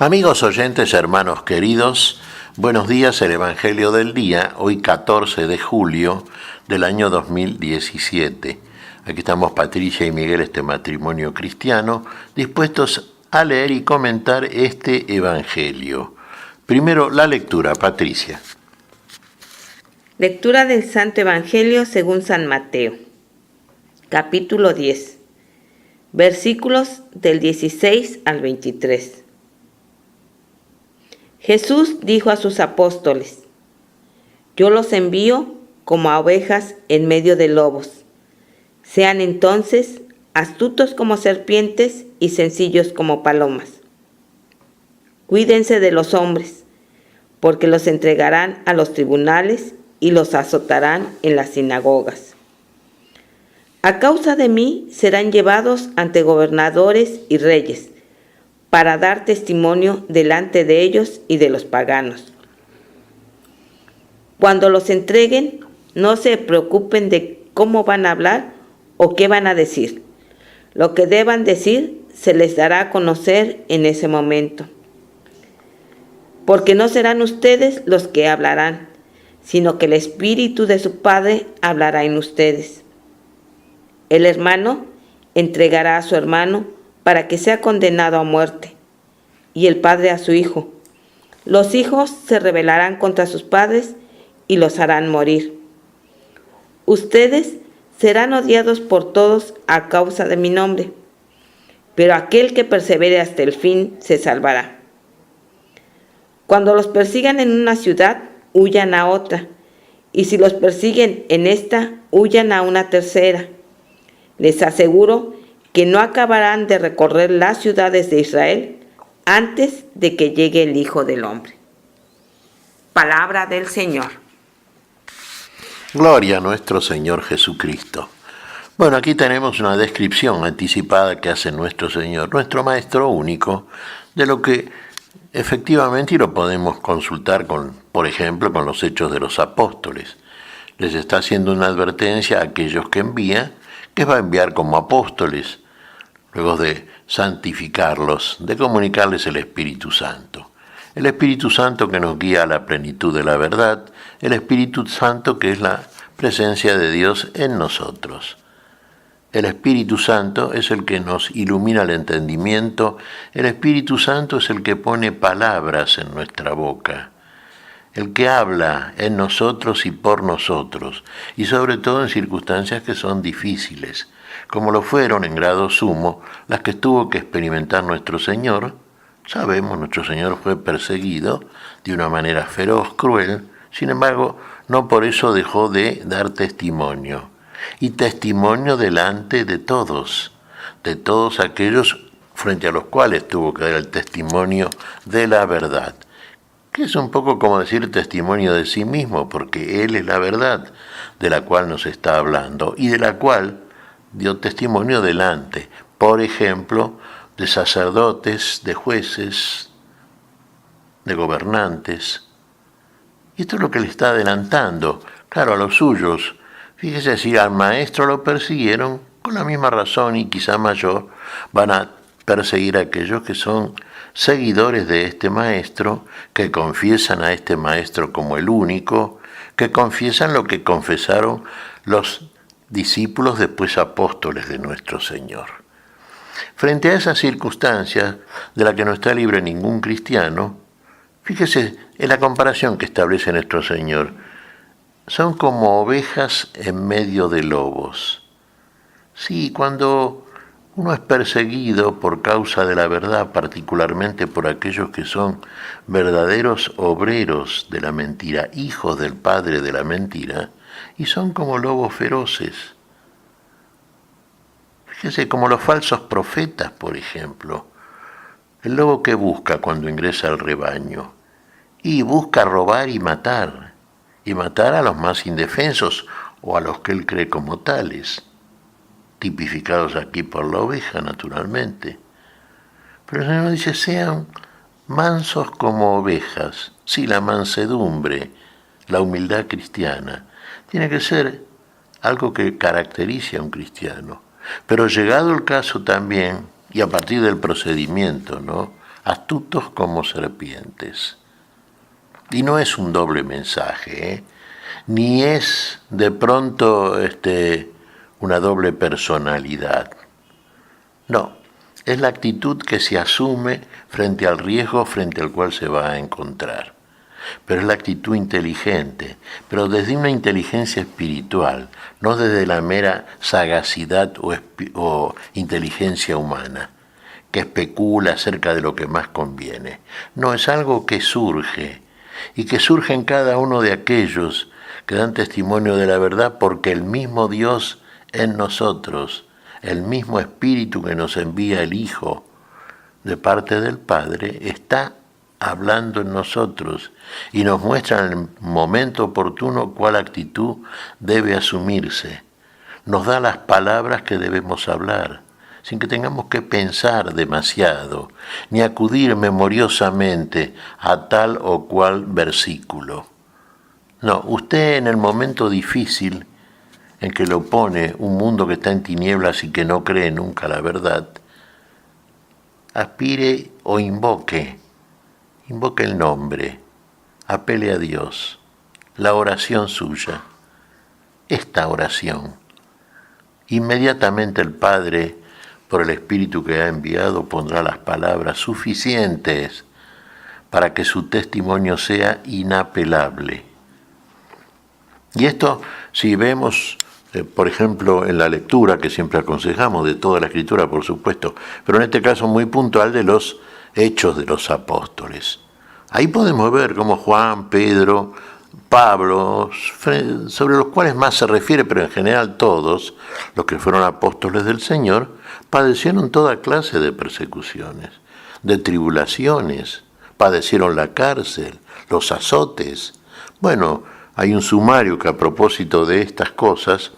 Amigos oyentes, hermanos queridos, buenos días. El Evangelio del día, hoy 14 de julio del año 2017. Aquí estamos Patricia y Miguel, este matrimonio cristiano, dispuestos a leer y comentar este Evangelio. Primero la lectura, Patricia. Lectura del Santo Evangelio según San Mateo, capítulo 10, versículos del 16 al 23. Jesús dijo a sus apóstoles: Yo los envío como a ovejas en medio de lobos. Sean entonces astutos como serpientes y sencillos como palomas. Cuídense de los hombres, porque los entregarán a los tribunales y los azotarán en las sinagogas. A causa de mí serán llevados ante gobernadores y reyes, para dar testimonio delante de ellos y de los paganos. Cuando los entreguen, no se preocupen de cómo van a hablar o qué van a decir. Lo que deban decir se les dará a conocer en ese momento. Porque no serán ustedes los que hablarán, sino que el Espíritu de su Padre hablará en ustedes. El hermano entregará a su hermano para que sea condenado a muerte, y el padre a su hijo. Los hijos se rebelarán contra sus padres y los harán morir. Ustedes serán odiados por todos a causa de mi nombre, pero aquel que persevere hasta el fin se salvará. Cuando los persigan en una ciudad, huyan a otra, y si los persiguen en esta, huyan a una tercera. Les aseguro que no acabarán de recorrer las ciudades de Israel antes de que llegue el Hijo del Hombre. Palabra del Señor. Gloria a nuestro Señor Jesucristo. Bueno, aquí tenemos una descripción anticipada que hace nuestro Señor, nuestro Maestro único, de lo que efectivamente, y lo podemos consultar por ejemplo, con los Hechos de los Apóstoles. Les está haciendo una advertencia a aquellos que envía, que va a enviar como apóstoles, luego de santificarlos, de comunicarles el Espíritu Santo. El Espíritu Santo que nos guía a la plenitud de la verdad, el Espíritu Santo que es la presencia de Dios en nosotros. El Espíritu Santo es el que nos ilumina el entendimiento, el Espíritu Santo es el que pone palabras en nuestra boca, el que habla en nosotros y por nosotros, y sobre todo en circunstancias que son difíciles, como lo fueron en grado sumo las que tuvo que experimentar nuestro Señor. Sabemos, nuestro Señor fue perseguido de una manera feroz, cruel, sin embargo, no por eso dejó de dar testimonio, y testimonio delante de todos aquellos frente a los cuales tuvo que dar el testimonio de la verdad, que es un poco como decir testimonio de sí mismo, porque Él es la verdad de la cual nos está hablando y de la cual dio testimonio delante, por ejemplo, de sacerdotes, de jueces, de gobernantes. Y esto es lo que le está adelantando, claro, a los suyos. Fíjese, si al maestro lo persiguieron, con la misma razón y quizá mayor, van a perseguir a aquellos que son seguidores de este maestro, que confiesan a este maestro como el único, que confiesan lo que confesaron los discípulos, después apóstoles de nuestro Señor. Frente a esas circunstancias, de la que no está libre ningún cristiano, fíjese en la comparación que establece nuestro Señor. Son como ovejas en medio de lobos. Sí, cuando uno es perseguido por causa de la verdad, particularmente por aquellos que son verdaderos obreros de la mentira, hijos del padre de la mentira, y son como lobos feroces. Fíjese, como los falsos profetas, por ejemplo. El lobo que busca cuando ingresa al rebaño, y busca robar y matar a los más indefensos o a los que él cree como tales, tipificados aquí por la oveja, naturalmente. Pero el Señor dice, sean mansos como ovejas. Sí, la mansedumbre, la humildad cristiana, tiene que ser algo que caracterice a un cristiano. Pero llegado el caso también, y a partir del procedimiento, ¿no?, astutos como serpientes. Y no es un doble mensaje, ¿eh? Ni es de pronto una doble personalidad. No, es la actitud que se asume frente al riesgo frente al cual se va a encontrar. Pero es la actitud inteligente, pero desde una inteligencia espiritual, no desde la mera sagacidad o inteligencia humana, que especula acerca de lo que más conviene. No, es algo que surge, y que surge en cada uno de aquellos que dan testimonio de la verdad, porque el mismo Dios en nosotros, el mismo Espíritu que nos envía el Hijo de parte del Padre, está hablando en nosotros y nos muestra en el momento oportuno cuál actitud debe asumirse. Nos da las palabras que debemos hablar, sin que tengamos que pensar demasiado, ni acudir memoriosamente a tal o cual versículo. No, usted en el momento difícil en que lo opone un mundo que está en tinieblas y que no cree nunca la verdad, aspire o invoque el nombre, apele a Dios, la oración suya, esta oración. Inmediatamente el Padre, por el Espíritu que ha enviado, pondrá las palabras suficientes para que su testimonio sea inapelable. Y esto, si vemos, por ejemplo, en la lectura que siempre aconsejamos, de toda la Escritura, por supuesto, pero en este caso muy puntual de los Hechos de los Apóstoles. Ahí podemos ver cómo Juan, Pedro, Pablo, sobre los cuales más se refiere, pero en general todos los que fueron apóstoles del Señor, padecieron toda clase de persecuciones, de tribulaciones, padecieron la cárcel, los azotes. Bueno, hay un sumario que a propósito de estas cosas,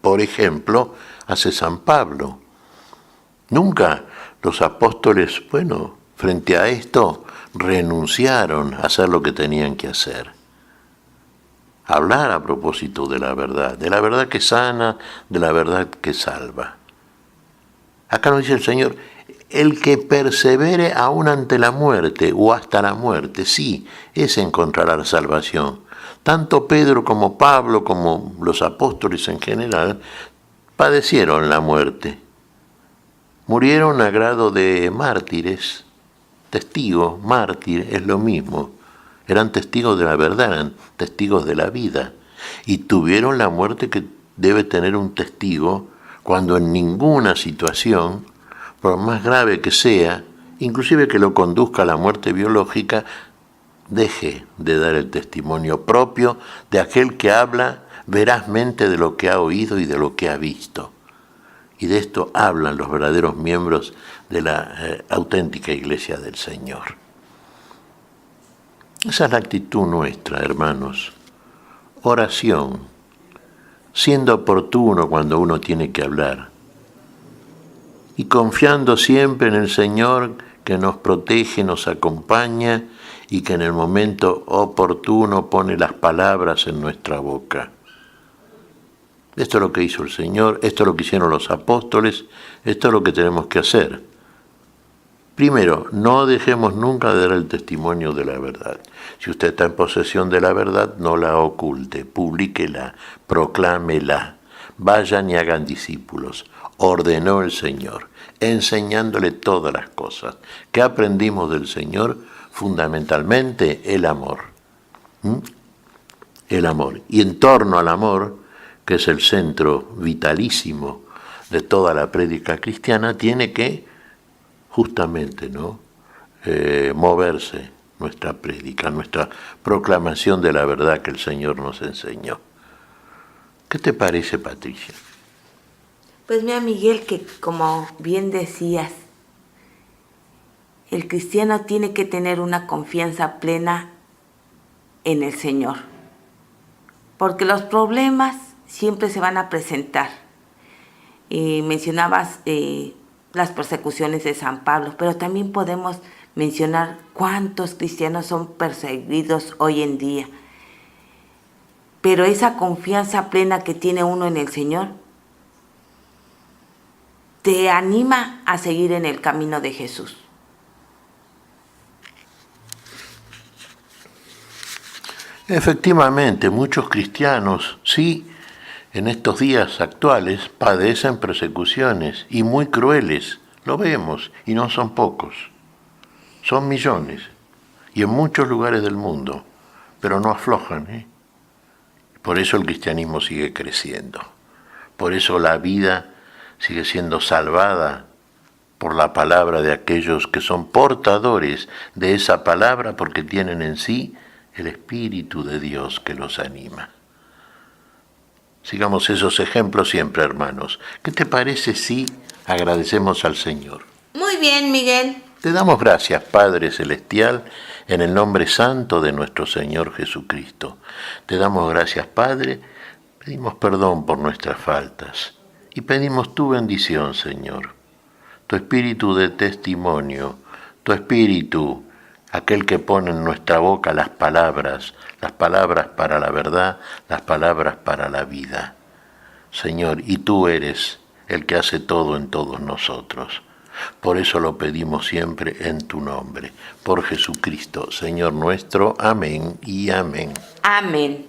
por ejemplo, hace San Pablo. Nunca los apóstoles, frente a esto, renunciaron a hacer lo que tenían que hacer. Hablar a propósito de la verdad que sana, de la verdad que salva. Acá nos dice el Señor, el que persevere aún ante la muerte o hasta la muerte, sí, ese encontrará la salvación. Tanto Pedro como Pablo, como los apóstoles en general, padecieron la muerte. Murieron a grado de mártires. Testigo, mártir, es lo mismo. Eran testigos de la verdad, eran testigos de la vida. Y tuvieron la muerte que debe tener un testigo cuando en ninguna situación, por más grave que sea, inclusive que lo conduzca a la muerte biológica, deje de dar el testimonio propio de aquel que habla verazmente de lo que ha oído y de lo que ha visto. Y de esto hablan los verdaderos miembros de la auténtica Iglesia del Señor. Esa es la actitud nuestra, hermanos. Oración, siendo oportuno cuando uno tiene que hablar. Y confiando siempre en el Señor que nos protege, nos acompaña y que en el momento oportuno pone las palabras en nuestra boca. Esto es lo que hizo el Señor, esto es lo que hicieron los apóstoles, esto es lo que tenemos que hacer. Primero, no dejemos nunca de dar el testimonio de la verdad. Si usted está en posesión de la verdad, no la oculte, publíquela, proclámela. Vayan y hagan discípulos. Ordenó el Señor, enseñándole todas las cosas. ¿Qué aprendimos del Señor? Fundamentalmente el amor. El amor. Y en torno al amor, que es el centro vitalísimo de toda la prédica cristiana, tiene que justamente moverse nuestra prédica, nuestra proclamación de la verdad que el Señor nos enseñó. ¿Qué te parece, Patricia? Pues mira, Miguel, que como bien decías, el cristiano tiene que tener una confianza plena en el Señor, porque los problemas siempre se van a presentar. Mencionabas las persecuciones de San Pablo, pero también podemos mencionar cuántos cristianos son perseguidos hoy en día. Pero esa confianza plena que tiene uno en el Señor te anima a seguir en el camino de Jesús. Efectivamente, muchos cristianos, sí, en estos días actuales padecen persecuciones y muy crueles, lo vemos, y no son pocos, son millones, y en muchos lugares del mundo, pero no aflojan, ¿eh? Por eso el cristianismo sigue creciendo, por eso la vida sigue siendo salvada por la palabra de aquellos que son portadores de esa palabra porque tienen en sí el Espíritu de Dios que los anima. Sigamos esos ejemplos siempre, hermanos. ¿Qué te parece si agradecemos al Señor? Muy bien, Miguel. Te damos gracias, Padre Celestial, en el nombre santo de nuestro Señor Jesucristo. Te damos gracias, Padre, pedimos perdón por nuestras faltas y pedimos tu bendición, Señor. Tu espíritu de testimonio, tu espíritu, aquel que pone en nuestra boca las palabras para la verdad, las palabras para la vida. Señor, y tú eres el que hace todo en todos nosotros. Por eso lo pedimos siempre en tu nombre, por Jesucristo, Señor nuestro. Amén y amén. Amén.